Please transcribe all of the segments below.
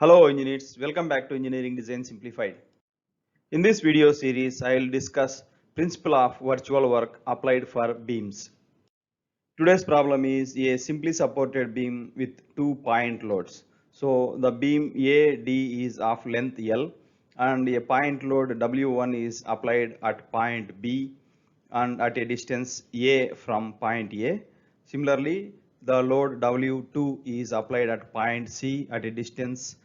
Hello engineers, welcome back to Engineering Design Simplified. In this video series, I will discuss principle of virtual work applied for beams. Today's problem is a simply supported beam with two point loads. So the beam AD is of length L and a point load W1 is applied at point B and at a distance A from point A. Similarly, the load W2 is applied at point C at a distance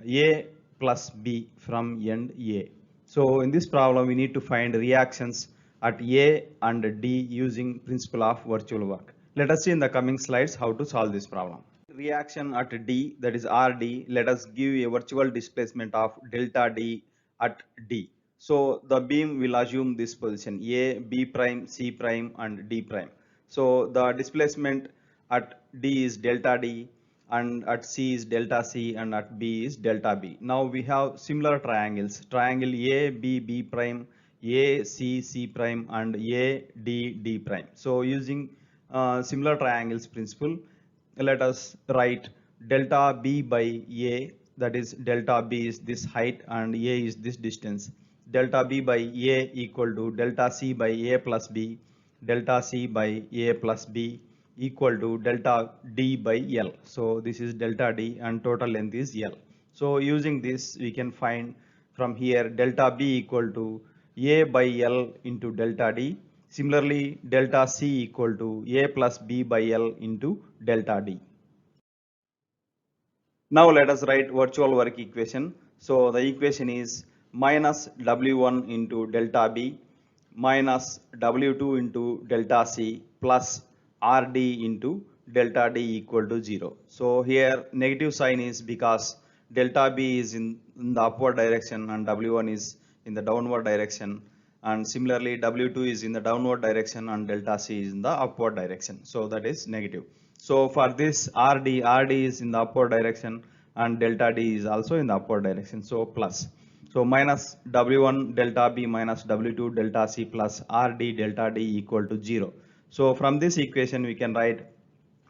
A plus B from end A. So in this problem, we need to find reactions at A and D using principle of virtual work. Let us see in the coming slides how to solve this problem. Reaction at D, that is RD, let us give a virtual displacement of delta D at D. So the beam will assume this position A, B prime, C prime and D prime. So the displacement at D is delta D and at C is delta C and at B is delta B. Now we have similar triangles, triangle A, B, B prime, A, C, C prime and A, D, D prime. So using similar triangles principle, let us write delta B by A, that is delta B is this height and A is this distance. Delta B by A equal to delta C by A plus B, delta C by A plus B equal to delta D by L. So this is delta D and total length is L. So using this we can find from here delta B equal to A by L into delta D. Similarly, delta C equal to A plus B by L into delta D. Now let us write virtual work equation. So the equation is minus W1 into delta B minus W2 into delta C plus RD into delta D equal to 0. So here negative sign is because delta B is in the upward direction and W1 is in the downward direction, and similarly W2 is in the downward direction and delta C is in the upward direction. So that is negative. So for this RD is in the upward direction and delta D is also in the upward direction. So plus. So minus W1 delta B minus W2 delta C plus RD delta D equal to 0. So from this equation we can write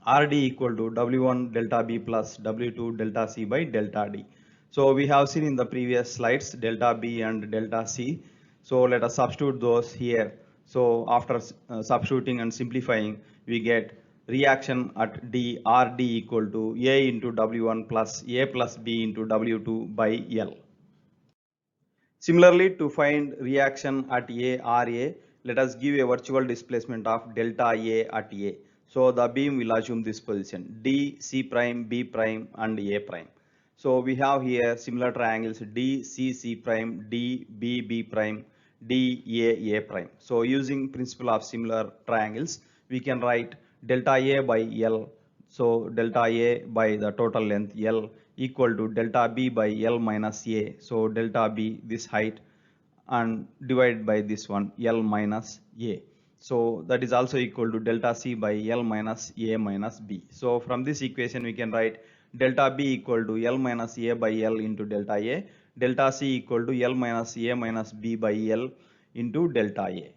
RD equal to W1 delta B plus W2 delta C by delta D. So we have seen in the previous slides delta B and delta C. So let us substitute those here. So after substituting and simplifying, we get reaction at D RD equal to A into W1 plus A plus B into W2 by L. Similarly, to find reaction at A RA, let us give a virtual displacement of delta A at A. So the beam will assume this position D, C prime, B prime and A prime. So we have here similar triangles D, C, C prime, D, B, B prime, D, A, A prime. So using principle of similar triangles, we can write delta A by L. So delta A by the total length L equal to delta B by L minus A. So delta B, this height, and divided by this one L minus A. So that is also equal to delta C by L minus A minus B. So from this equation we can write delta B equal to L minus A by L into delta A, delta C equal to L minus A minus B by L into delta A.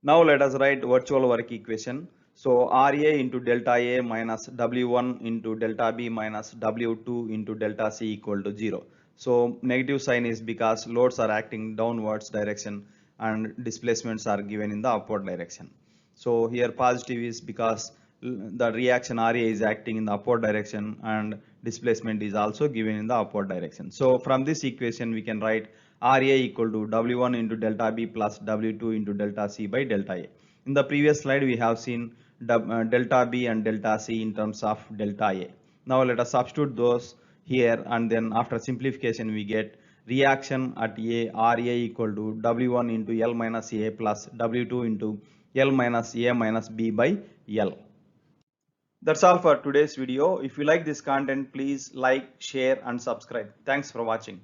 Now let us write virtual work equation. So RA into delta A minus W1 into delta B minus W2 into delta C equal to 0. So negative sign is because loads are acting downwards direction and displacements are given in the upward direction. So here positive is because the reaction RA is acting in the upward direction and displacement is also given in the upward direction. So from this equation we can write RA equal to W1 into delta B plus W2 into delta C by delta A. In the previous slide we have seen delta B and delta C in terms of delta A. Now let us substitute those here, and then after simplification we get reaction at A RA equal to W1 into L minus A plus W2 into L minus A minus B by L. That's all for today's video. If you like this content, please like, share and subscribe. Thanks for watching.